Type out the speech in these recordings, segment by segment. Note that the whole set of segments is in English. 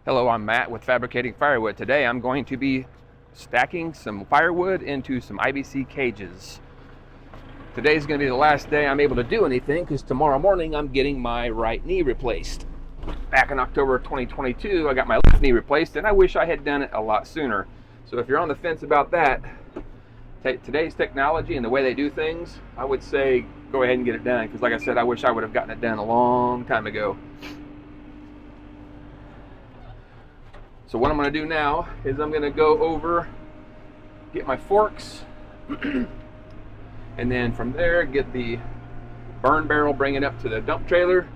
Hello, I'm Matt with Fabricating Firewood. Today I'm going to be stacking some firewood into some IBC cages. Today's going to be the last day I'm able to do anything because tomorrow morning I'm getting my right knee replaced. Back in October of 2022 I got my left knee replaced and I wish I had done it a lot sooner. So if you're on the fence about that, today's technology and the way they do things, I would say go ahead and get it done because like I said, I wish I would have gotten it done a long time ago. So what I'm going to do now is I'm going to go over, get my forks, and then from there get the burn barrel, bring it up to the dump trailer.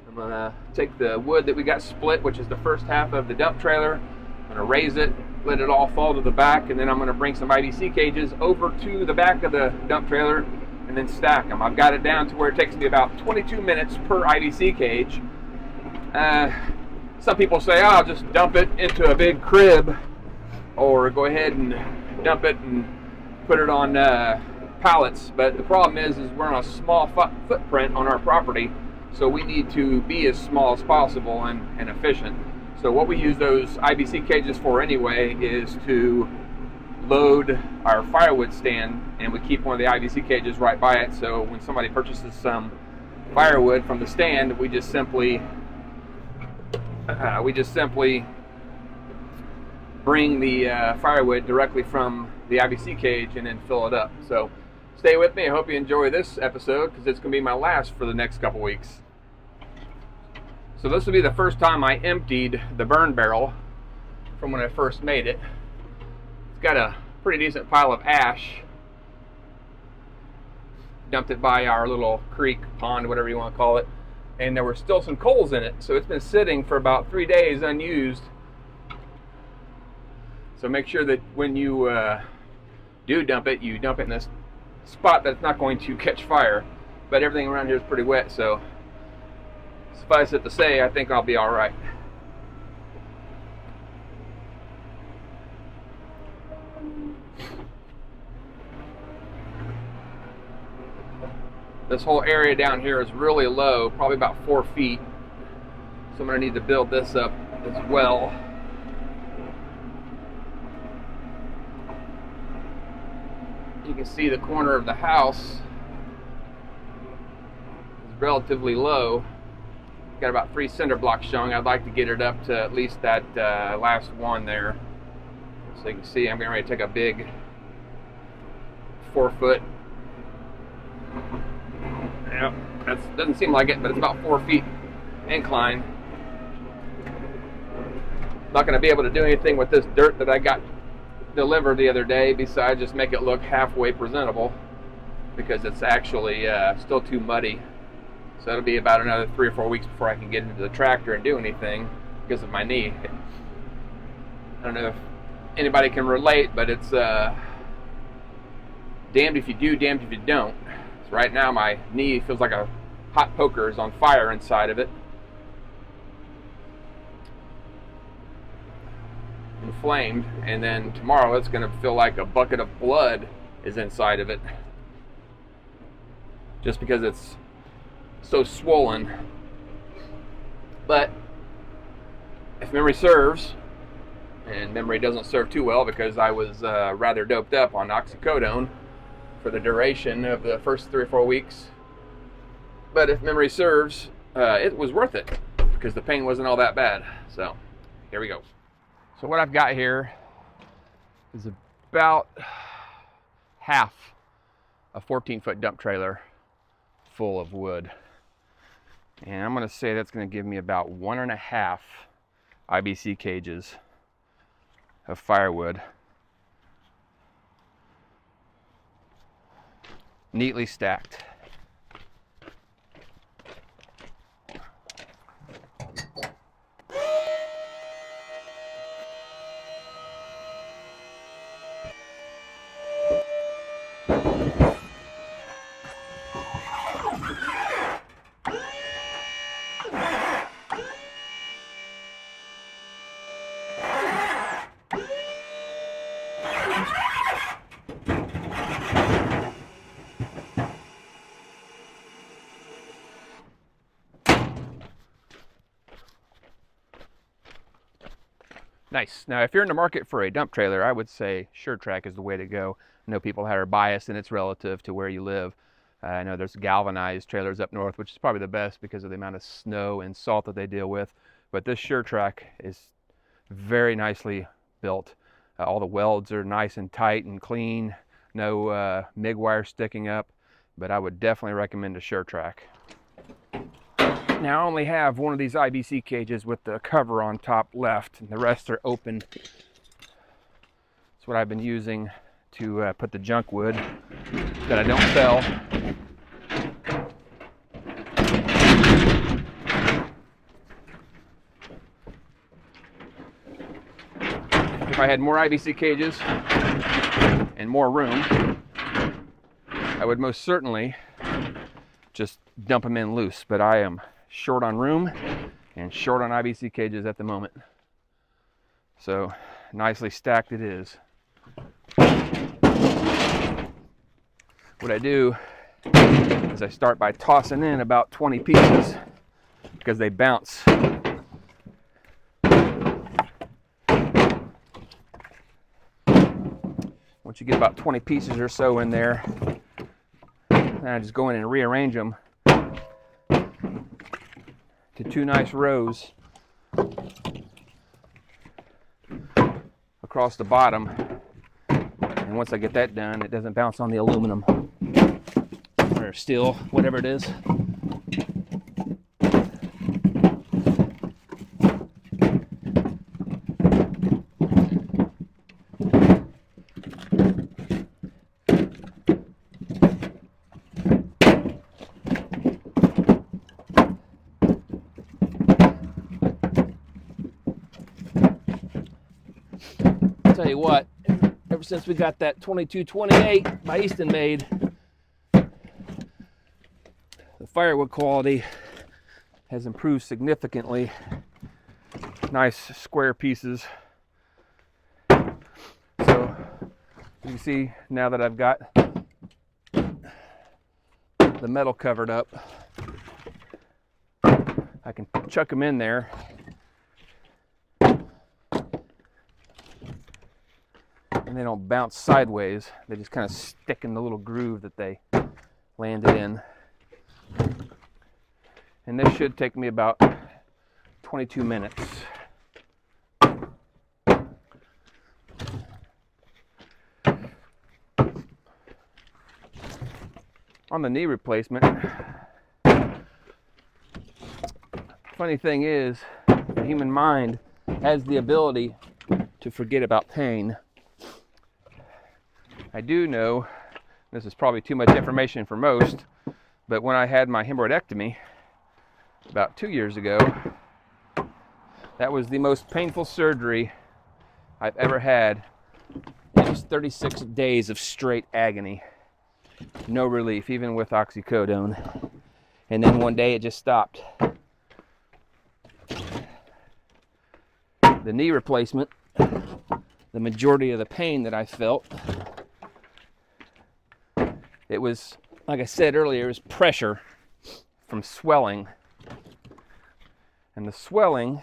I'm going to take the wood that we got split, which is the first half of the dump trailer. I'm going to raise it, let it all fall to the back, and then I'm going to bring some IBC cages over to the back of the dump trailer and then stack them. I've got it down to where it takes me about 22 minutes per IBC cage. Some people say, oh, I'll just dump it into a big crib or go ahead and dump it and put it on pallets. But the problem is we're on a small footprint on our property, so we need to be as small as possible and efficient. So what we use those IBC cages for anyway is to load our firewood stand, and we keep one of the IBC cages right by it. So when somebody purchases some firewood from the stand, we just simply bring the firewood directly from the IBC cage and then fill it up. So stay with me. I hope you enjoy this episode because it's going to be my last for the next couple weeks. So this will be the first time I emptied the burn barrel from when I first made it. It's got a pretty decent pile of ash. Dumped it by our little creek, pond, whatever you want to call it. And there were still some coals in it, so it's been sitting for about 3 days unused. So make sure that when you do dump it, you dump it in a spot that's not going to catch fire. But everything around here is pretty wet, so suffice it to say, I think I'll be all right. This whole area down here is really low, probably about 4 feet. So I'm going to need to build this up as well. You can see the corner of the house is relatively low. Got about 3 cinder blocks showing. I'd like to get it up to at least that last one there. So you can see I'm getting ready to take a big 4-foot. Yep, that doesn't seem like it, but it's about 4 feet incline. Not going to be able to do anything with this dirt that I got delivered the other day besides just make it look halfway presentable because it's actually still too muddy. So it'll be about another 3 or 4 weeks before I can get into the tractor and do anything because of my knee. I don't know if anybody can relate, but it's damned if you do, damned if you don't. Right now my knee feels like a hot poker is on fire inside of it. Inflamed, and then tomorrow it's going to feel like a bucket of blood is inside of it. Just because it's so swollen. But if memory serves, and memory doesn't serve too well because I was rather doped up on oxycodone for the duration of the first 3 or 4 weeks. But if memory serves, it was worth it because the pain wasn't all that bad. So here we go. So what I've got here is about half a 14-foot dump trailer full of wood. And I'm going to say that's going to give me about 1.5 IBC cages of firewood. Neatly stacked. Nice. Now, if you're in the market for a dump trailer, I would say SureTrack is the way to go. I know people are biased, and it's relative to where you live. I know there's galvanized trailers up north, which is probably the best because of the amount of snow and salt that they deal with. But this SureTrack is very nicely built. All the welds are nice and tight and clean. No MIG wire sticking up. But I would definitely recommend a SureTrack. Now I only have one of these IBC cages with the cover on top left, and the rest are open. That's what I've been using to put the junk wood that I don't sell. If I had more IBC cages and more room, I would most certainly just dump them in loose, but I am short on room and short on IBC cages at the moment. So nicely stacked it is. What I do is I start by tossing in about 20 pieces because they bounce. Once you get about 20 pieces or so in there, then I just go in and rearrange them to two nice rows across the bottom. And once I get that done, it doesn't bounce on the aluminum or steel, whatever it is. Tell you what, ever since we got that 2228 by Eastonmade, the firewood quality has improved significantly. Nice square pieces. So you can see now that I've got the metal covered up, I can chuck them in there. And they don't bounce sideways. They just kind of stick in the little groove that they landed in. And this should take me about 22 minutes. On the knee replacement, funny thing is, the human mind has the ability to forget about pain. I do know, this is probably too much information for most, but when I had my hemorrhoidectomy about 2 years ago, that was the most painful surgery I've ever had. It was 36 days of straight agony. No relief, even with oxycodone. And then one day it just stopped. The knee replacement, the majority of the pain that I felt, it was, like I said earlier, it was pressure from swelling. And the swelling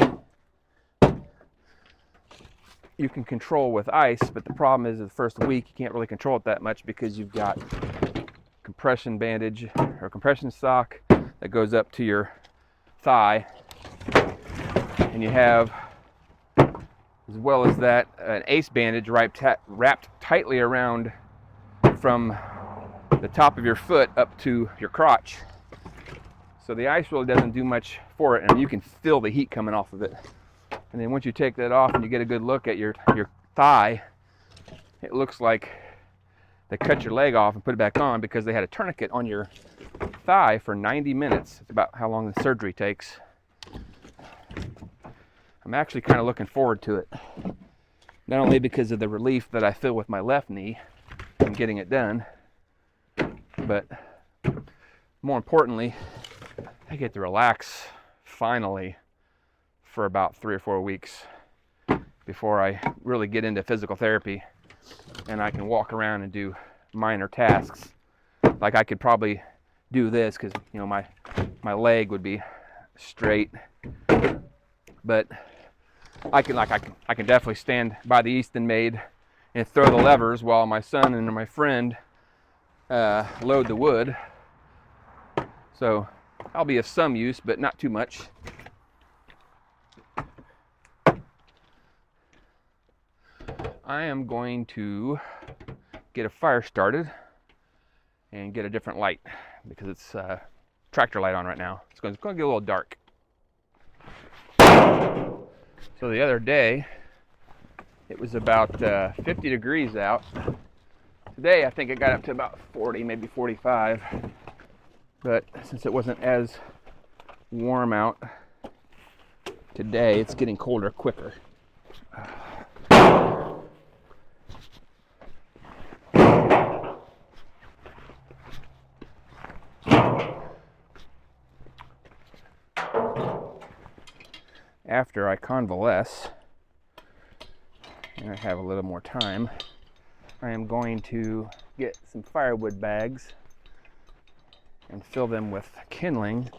you can control with ice, but the problem is the first week you can't really control it that much because you've got compression bandage or compression sock that goes up to your thigh. And you have, as well as that, an ace bandage wrapped tightly around from the top of your foot up to your crotch. So the ice really doesn't do much for it, and you can feel the heat coming off of it. And then once you take that off and you get a good look at your thigh, it looks like they cut your leg off and put it back on because they had a tourniquet on your thigh for 90 minutes. It's about how long the surgery takes. I'm actually kind of looking forward to it. Not only because of the relief that I feel with my left knee and getting it done, but more importantly, I get to relax finally for about 3 or 4 weeks before I really get into physical therapy, and I can walk around and do minor tasks. Like I could probably do this because, you know, my leg would be straight, but I can definitely stand by the Eastonmade and throw the levers while my son and my friend load the wood. So I'll be of some use, but not too much. I am going to get a fire started and get a different light because it's tractor light on right now. It's going to get a little dark. So the other day, it was about 50 degrees out. Today, I think it got up to about 40, maybe 45. But since it wasn't as warm out today, it's getting colder quicker. After I convalesce, and I have a little more time, I am going to get some firewood bags and fill them with kindling,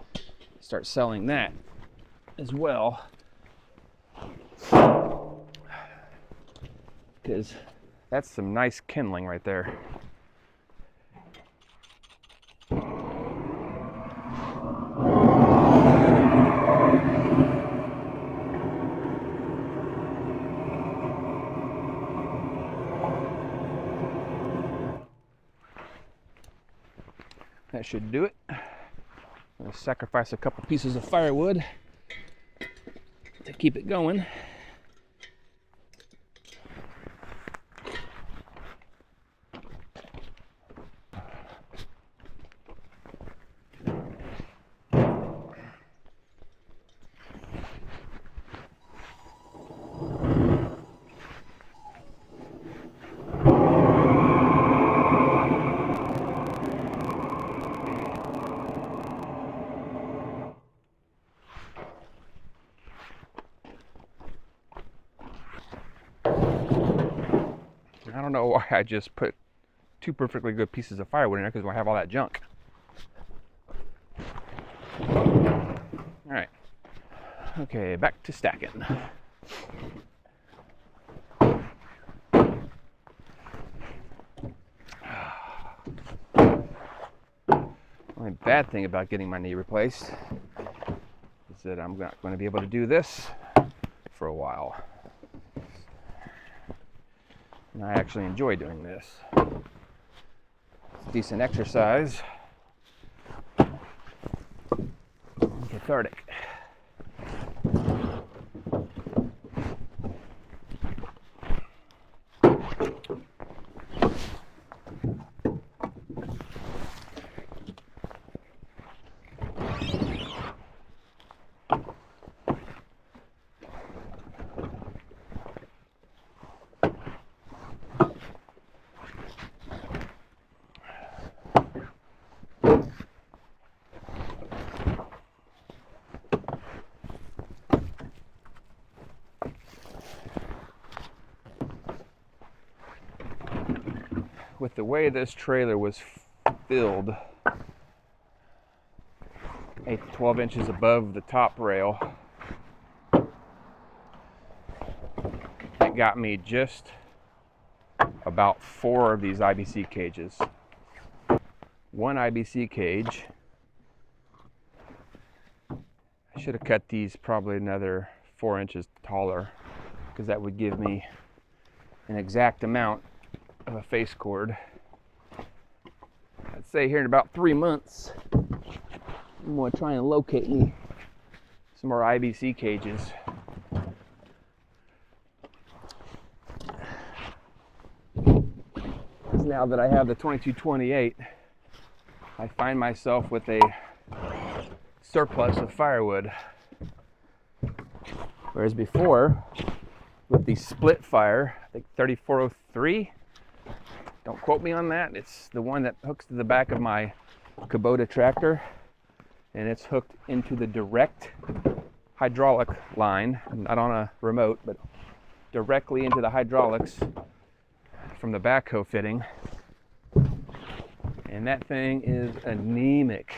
start selling that as well, because that's some nice kindling right there. That should do it. I'm going to sacrifice a couple pieces of firewood to keep it going. I don't know why I just put two perfectly good pieces of firewood in there, because I have all that junk. Alright. Okay, back to stacking. Only bad thing about getting my knee replaced is that I'm not going to be able to do this for a while. And I actually enjoy doing this. It's decent exercise. Cathartic. With the way this trailer was filled, 8 to 12 inches above the top rail, it got me just about 4 of these IBC cages. One IBC cage, I should have cut these probably another 4 inches taller, because that would give me an exact amount of a face cord. I'd say here in about 3 months, I'm going to try and locate me some more IBC cages. Now that I have the 2228, I find myself with a surplus of firewood. Whereas before, with the split fire, I think 3403, don't quote me on that, it's the one that hooks to the back of my Kubota tractor, and it's hooked into the direct hydraulic line, not on a remote, but directly into the hydraulics from the backhoe fitting. And that thing is anemic.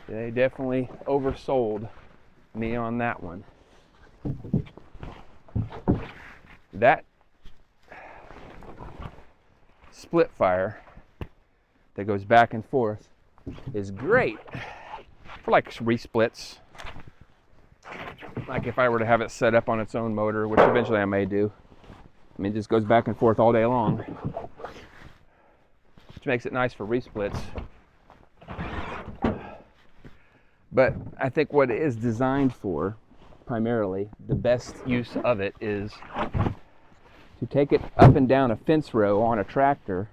They definitely oversold me on that one. that split fire that goes back and forth is great for like resplits. Like if I were to have it set up on its own motor, which eventually I may do. I mean, it just goes back and forth all day long, which makes it nice for resplits. But I think what it is designed for, primarily, the best use of it is to take it up and down a fence row on a tractor,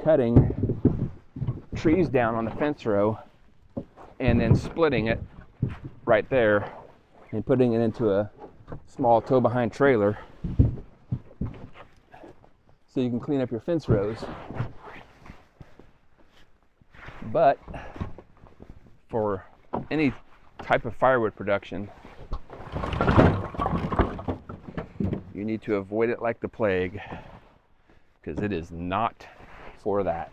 cutting trees down on the fence row, and then splitting it right there and putting it into a small tow-behind trailer so you can clean up your fence rows. But for any type of firewood production, you need to avoid it like the plague, because it is not for that.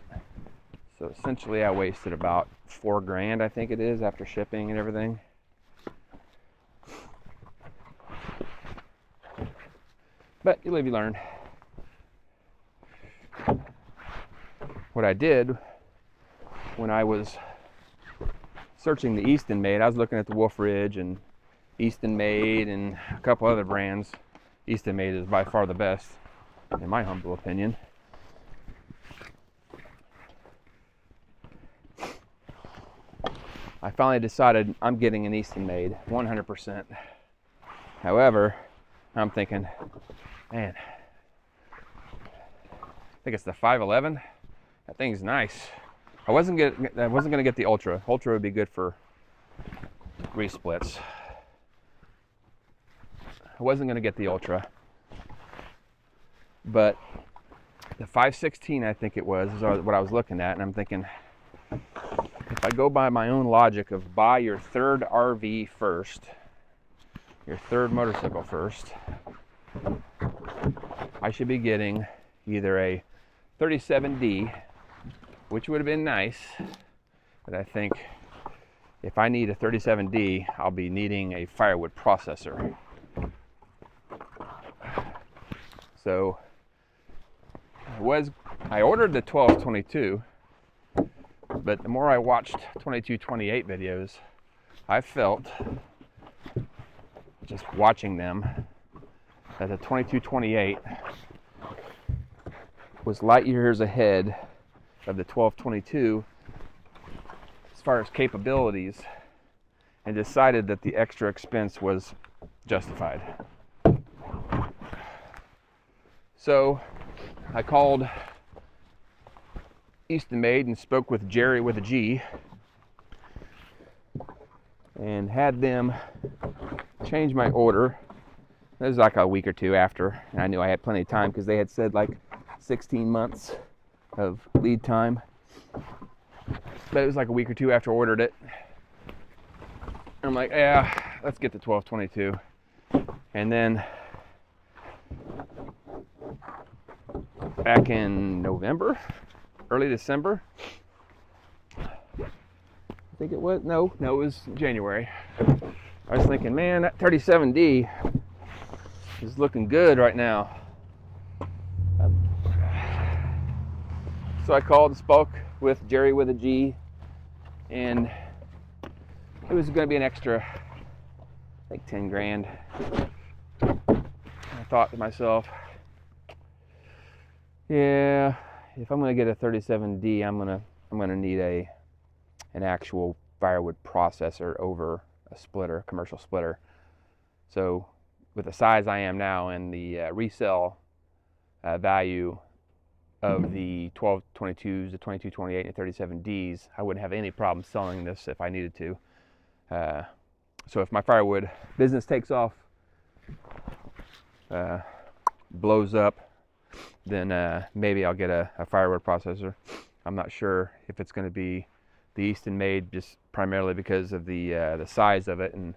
So essentially I wasted about $4,000, I think it is, after shipping and everything. But you live, you learn. What I did when I was searching the Eastonmade, I was looking at the Wolf Ridge and Eastonmade and a couple other brands. Eastonmade is by far the best, in my humble opinion. I finally decided I'm getting an Eastonmade, 100%. However, I'm thinking, man, I think it's the 511. That thing's nice. I wasn't gonna get the Ultra. Ultra would be good for resplits. I wasn't gonna get the Ultra, but the 516, I think it was, is what I was looking at, and I'm thinking, if I go by my own logic of buy your third RV first, your third motorcycle first, I should be getting either a 37D, which would have been nice, but I think if I need a 37D, I'll be needing a Firewood processor. So I ordered the 1222, but the more I watched 2228 videos, I felt, just watching them, that the 2228 was light years ahead of the 1222 as far as capabilities, and decided that the extra expense was justified. So I called Eastonmade and spoke with Jerry with a G and had them change my order. It was like a week or two after, and I knew I had plenty of time because they had said like 16 months of lead time. But it was like a week or two after I ordered it. I'm like, yeah, let's get the 1222. And then back in November, early December, I think it was, no, it was January. I was thinking, man, that 37D is looking good right now. So I called and spoke with Jerry with a G, and it was going to be an extra, like $10,000. I thought to myself, yeah, if I'm going to get a 37D, I'm going to need an actual Firewood processor over a splitter, commercial splitter. So with the size I am now and the resale value of the 1222s, the 2228, and 37Ds, I wouldn't have any problem selling this if I needed to. So if my Firewood business takes off, blows up, then maybe I'll get a Firewood processor. I'm not sure if it's going to be the Eastonmade, just primarily because of the size of it, and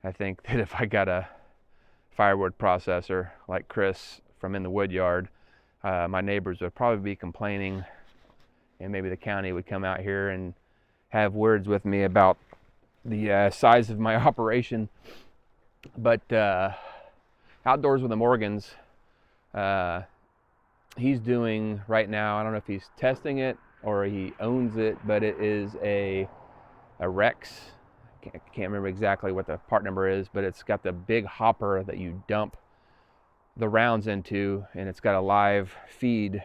I think that if I got a Firewood processor like Chris from In the Wood Yard, my neighbors would probably be complaining, and maybe the county would come out here and have words with me about the size of my operation. But Outdoors with the Morgans, he's doing right now, I don't know if he's testing it or he owns it, but it is a Rex. I can't remember exactly what the part number is, but it's got the big hopper that you dump the rounds into, and it's got a live feed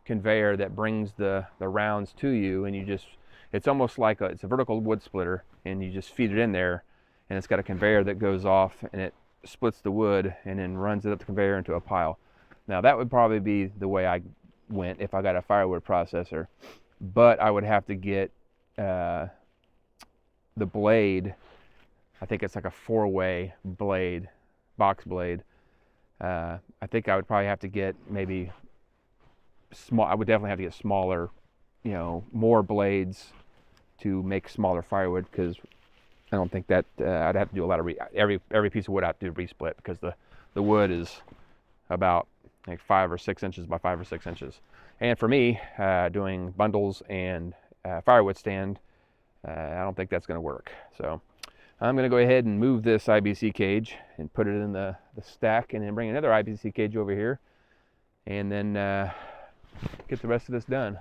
conveyor that brings the rounds to you, and it's almost like it's a vertical wood splitter, and you just feed it in there, and it's got a conveyor that goes off and it splits the wood and then runs it up the conveyor into a pile. Now that would probably be the way I went if I got a Firewood processor, but I would have to get the blade. I think it's like a 4-way blade, box blade. I think I would probably have to get maybe small. I would definitely have to get smaller, more blades to make smaller firewood, because I don't think that I'd have to do a lot of every piece of wood I have to do resplit, because the wood is about like 5 or 6 inches by 5 or 6 inches. And for me, doing bundles and firewood stand, I don't think that's going to work. So I'm going to go ahead and move this IBC cage and put it in the stack, and then bring another IBC cage over here, and then get the rest of this done.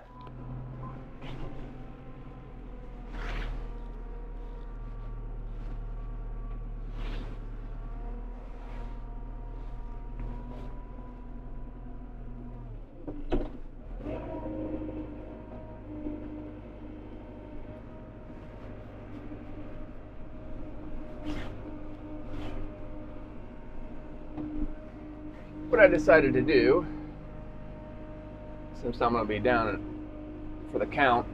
What I decided to do, since I'm going to be down for the count,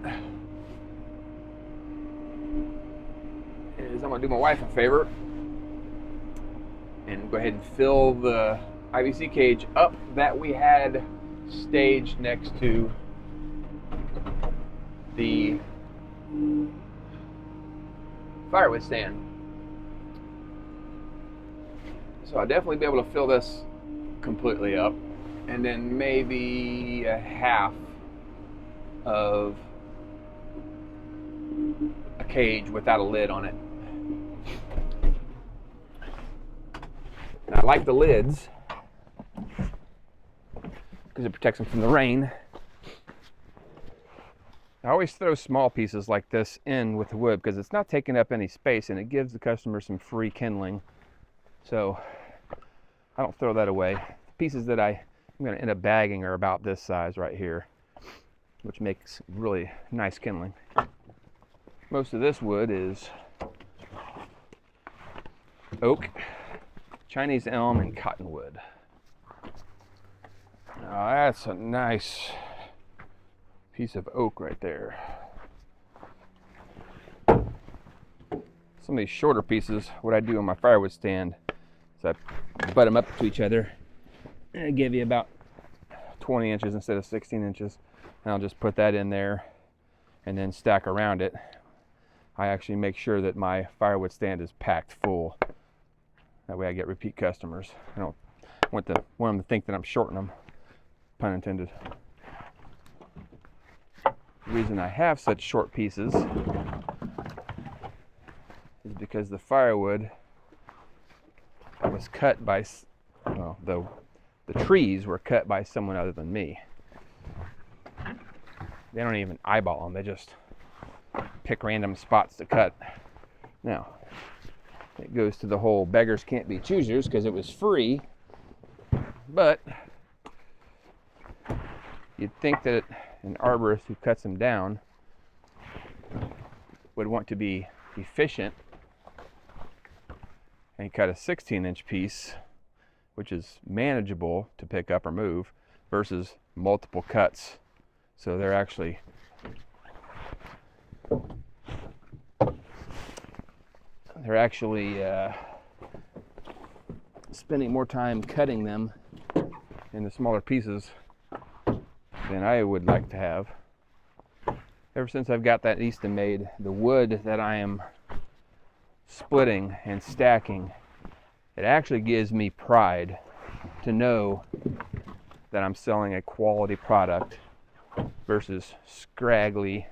is I'm going to do my wife a favor and go ahead and fill the IBC cage up that we had staged next to the firewood stand. So I'll definitely be able to fill this completely up, and then maybe a half of a cage without a lid on it. And I like the lids because it protects them from the rain. I always throw small pieces like this in with the wood because it's not taking up any space, and it gives the customer some free kindling. So I don't throw that away. The pieces that I'm going to end up bagging are about this size right here, which makes really nice kindling. Most of this wood is oak, Chinese elm, and cottonwood. Now that's a nice piece of oak right there. Some of these shorter pieces, what I do on my firewood stand is I butt them up to each other, and I give you about 20 inches instead of 16 inches. And I'll just put that in there and then stack around it. I actually make sure that my firewood stand is packed full. That way I get repeat customers. I don't want them to think that I'm shorting them, pun intended. The reason I have such short pieces is because the firewood was cut by, well, the trees were cut by someone other than me. They don't even eyeball them, they just pick random spots to cut. Now, it goes to the whole beggars can't be choosers because it was free, but you'd think that an arborist who cuts them down would want to be efficient and cut a 16-inch piece, which is manageable to pick up or move, versus multiple cuts. So they're actually spending more time cutting them into smaller pieces than I would like to have. Ever since I've got that Eastonmade, the wood that I am splitting and stacking, it actually gives me pride to know that I'm selling a quality product versus scraggly,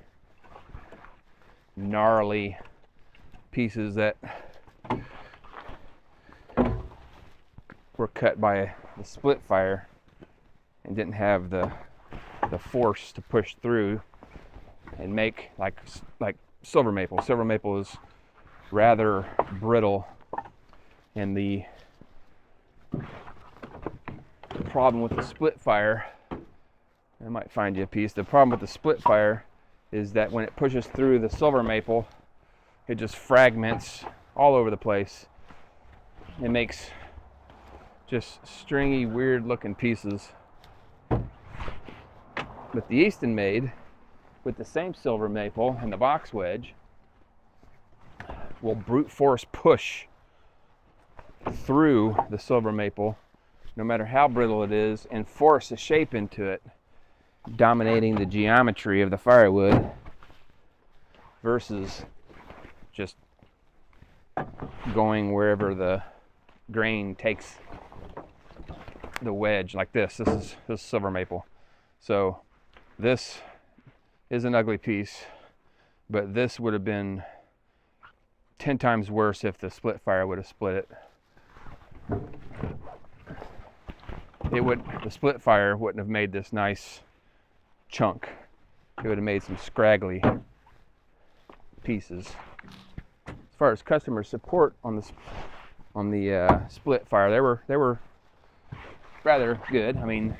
gnarly pieces that were cut by the split fire and didn't have the force to push through and make like silver maple. Silver maple is rather brittle, and the problem with the split fire, I might find you a piece. The problem with the split fire is that when it pushes through the silver maple, it just fragments all over the place. It makes just stringy, weird looking pieces. But the Eastonmade, with the same silver maple and the box wedge, will brute force push through the silver maple, no matter how brittle it is, and force a shape into it, dominating the geometry of the firewood versus just going wherever the grain takes the wedge, like this. This is silver maple. So this is an ugly piece, but this would have been 10 times worse if the split fire would have split it. The split fire wouldn't have made this nice chunk. It would have made some scraggly pieces. As far as customer support on the split fire, they were rather good. I mean,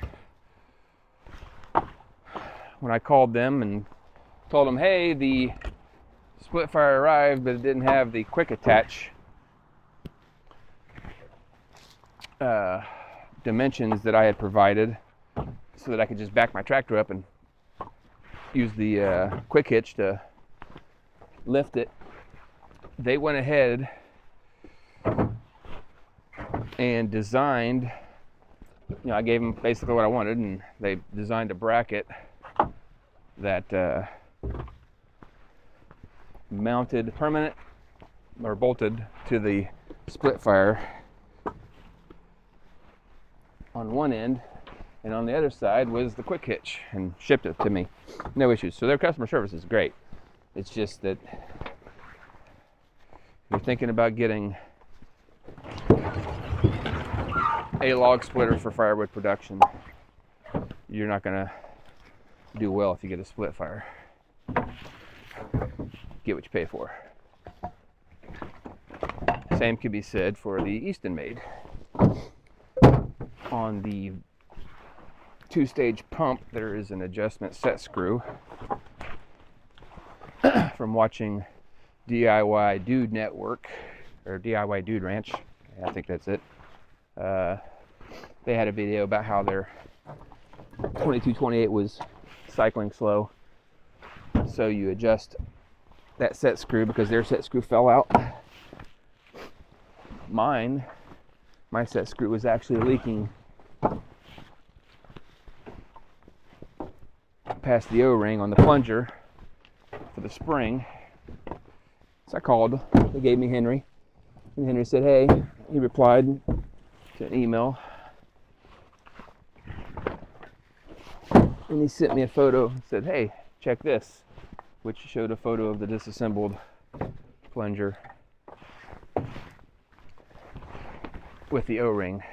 when I called them and told them, hey, the split fire arrived, but it didn't have the quick attach dimensions that I had provided, so that I could just back my tractor up and use the quick hitch to lift it, they went ahead and designed, I gave them basically what I wanted, and they designed a bracket that mounted permanent or bolted to the split fire on one end, and on the other side was the quick hitch, and shipped it to me. No issues. So their customer service is great. It's just that you're thinking about getting a log splitter for firewood production, you're not going to do well if you get a split fire. Get what you pay for. Same can be said for the Eastonmade. On the two-stage pump, there is an adjustment set screw. From watching DIY Dude Network, or DIY Dude Ranch, I think that's it. They had a video about how their 2228 was cycling slow. So you adjust that set screw because their set screw fell out. My set screw was actually leaking past the O-ring on the plunger for the spring. So I called. They gave me Henry. And Henry said, hey, he replied to an email. And he sent me a photo and said, hey, check this, which showed a photo of the disassembled plunger with the O-ring.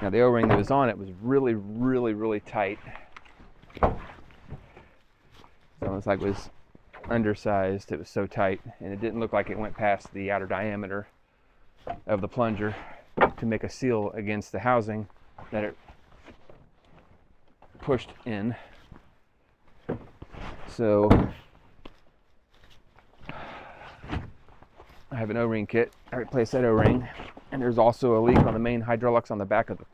Now the O-ring that was on it was really, really, really tight. It's almost like it was undersized. It was so tight, and it didn't look like it went past the outer diameter of the plunger to make a seal against the housing that it pushed in. So I have an O-ring kit. I replaced that O-ring, and there's also a leak on the main hydraulics on the back of the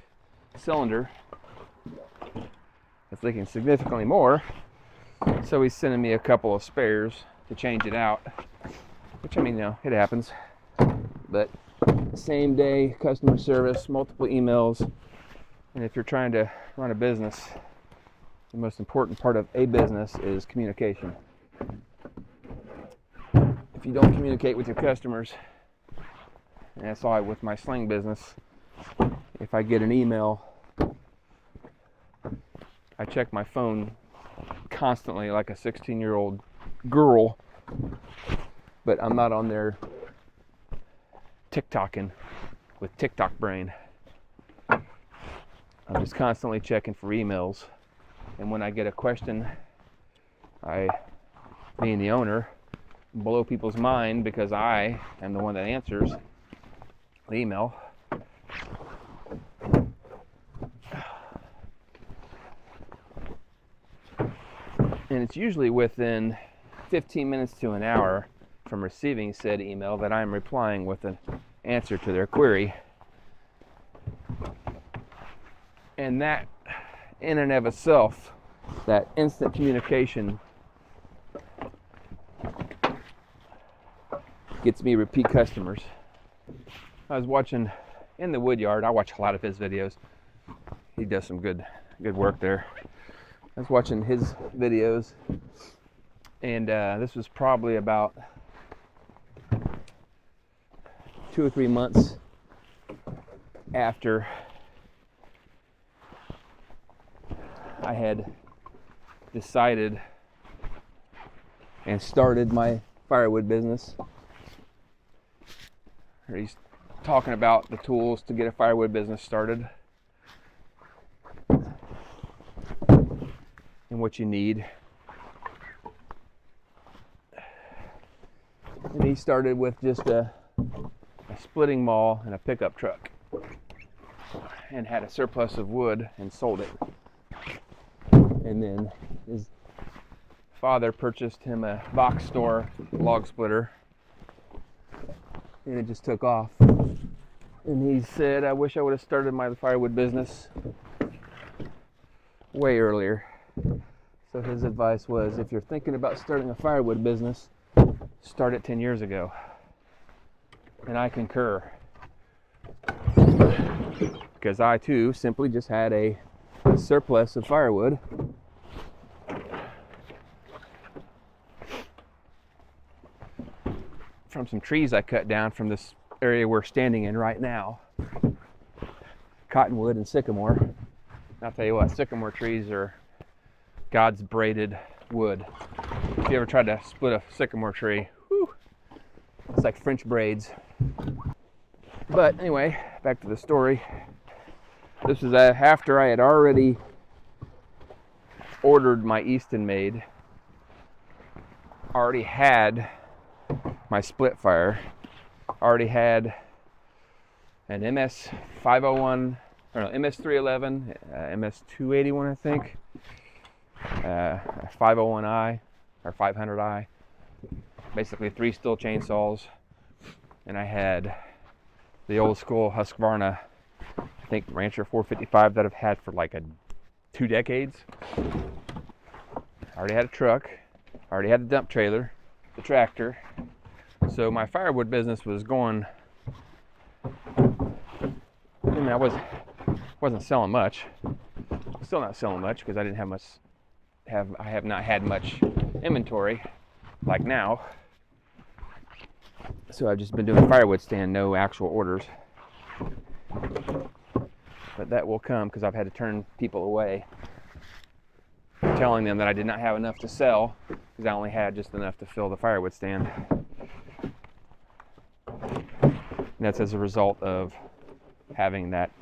cylinder. It's leaking significantly more, so he's sending me a couple of spares to change it out, which, I mean, it happens. But same day customer service, multiple emails, and if you're trying to run a business, the most important part of a business is communication. If you don't communicate with your customers, and that's why with my sling business, if I get an email, I check my phone constantly like a 16-year-old girl, but I'm not on there TikToking with TikTok brain. I'm just constantly checking for emails, and when I get a question, I, being the owner, blow people's mind because I am the one that answers the email. And it's usually within 15 minutes to an hour from receiving said email that I'm replying with an answer to their query. And that, in and of itself, that instant communication gets me repeat customers. I was watching in the Woodyard. I watch a lot of his videos. He does some good work there. I was watching his videos, and this was probably about 2 or 3 months after I had decided and started my firewood business. He's talking about the tools to get a firewood business started and what you need. And he started with just a splitting maul and a pickup truck, and had a surplus of wood and sold it. And then his father purchased him a box store log splitter, and it just took off. And he said, I wish I would have started my firewood business way earlier. So his advice was, if you're thinking about starting a firewood business, start it 10 years ago. And I concur, because I too simply just had a surplus of firewood from some trees I cut down from this area we're standing in right now. Cottonwood and sycamore. I'll tell you what, sycamore trees are God's braided wood. If you ever tried to split a sycamore tree, whew, it's like French braids. But anyway, back to the story. This was after I had already ordered my Eastonmade, already had my split fire, already had an MS501, or no, MS311, MS281 I think, a 501i or 500i, basically 3 steel chainsaws, and I had the old school Husqvarna, I think Rancher 455 that I've had for like 2 decades. I already had a truck, I already had the dump trailer, the tractor, so my firewood business was going. I mean, I wasn't selling much. Still not selling much because I didn't have much. I have not had much inventory like now. So I've just been doing firewood stand, no actual orders. But that will come because I've had to turn people away, telling them that I did not have enough to sell because I only had just enough to fill the firewood stand. And that's as a result of having that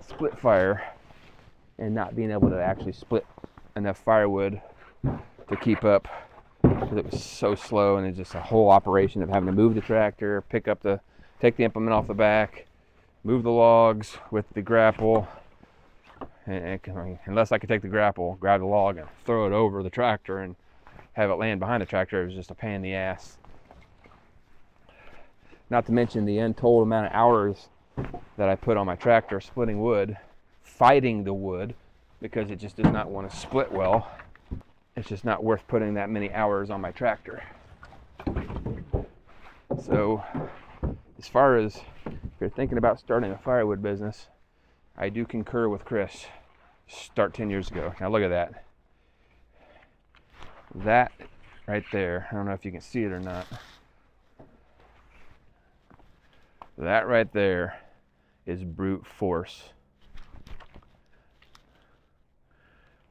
split fire and not being able to actually split enough firewood to keep up, because it was so slow, and it's just a whole operation of having to move the tractor, take the implement off the back, move the logs with the grapple, and unless I could take the grapple, grab the log and throw it over the tractor and have it land behind the tractor, it was just a pain in the ass. Not to mention the untold amount of hours that I put on my tractor splitting wood, fighting the wood, because it just does not want to split well. It's just not worth putting that many hours on my tractor. So, as far as if you're thinking about starting a firewood business, I do concur with Chris. Start 10 years ago. Now look at that. That right there, I don't know if you can see it or not. That right there is brute force.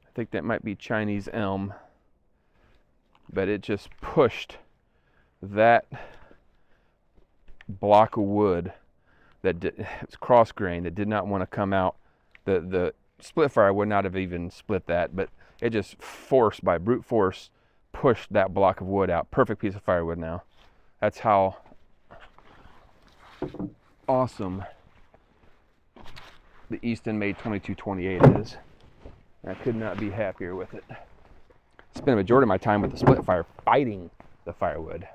I think that might be Chinese elm, but it just pushed that block of wood that it's cross grain that did not want to come out The split fire would not have even split that, but it just forced, by brute force, pushed that block of wood out. Perfect piece of firewood now. That's how awesome the Eastonmade 2228 is. I could not be happier with it. Spend a majority of my time with the split fire fighting the firewood.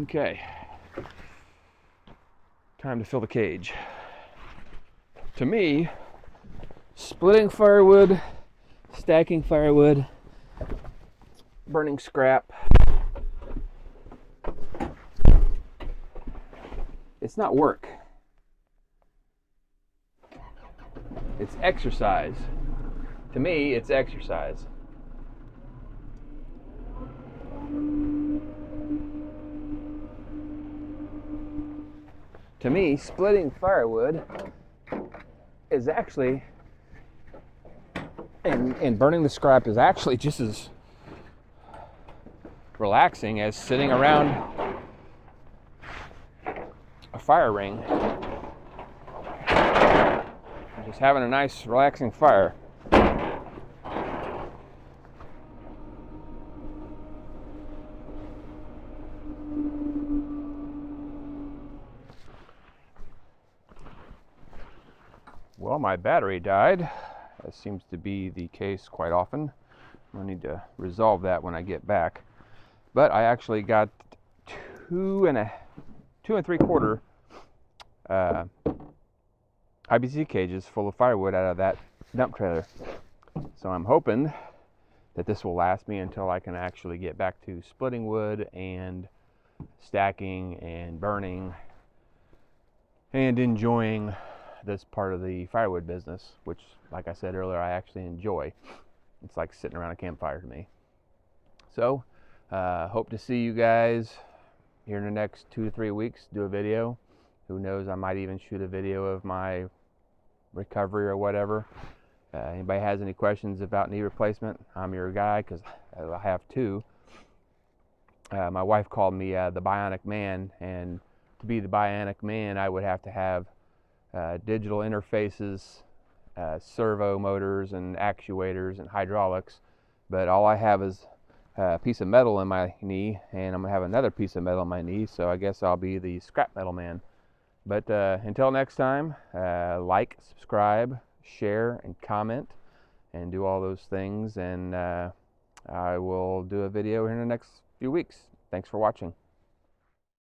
Okay. Time to fill the cage. To me, splitting firewood, stacking firewood, burning scrap, it's not work. It's exercise. To me, it's exercise. To me, splitting firewood is actually, and burning the scrap is actually just as relaxing as sitting around a fire ring and just having a nice, relaxing fire. Well, my battery died, as seems to be the case quite often. I need to resolve that when I get back. But I actually got 2 3/4 IBC cages full of firewood out of that dump trailer. So I'm hoping that this will last me until I can actually get back to splitting wood and stacking and burning and enjoying this part of the firewood business, which, like I said earlier, I actually enjoy. It's like sitting around a campfire to me. So hope to see you guys here in the next 2 to 3 weeks, do a video. Who knows, I might even shoot a video of my recovery or whatever. Anybody has any questions about knee replacement, I'm your guy, because I have 2. My wife called me the Bionic Man, and to be the Bionic Man, I would have to have digital interfaces, servo motors and actuators and hydraulics, but all I have is a piece of metal in my knee, and I'm gonna have another piece of metal in my knee, so I guess I'll be the scrap metal man. But until next time, like, subscribe, share, and comment, and do all those things, and I will do a video here in the next few weeks. Thanks for watching.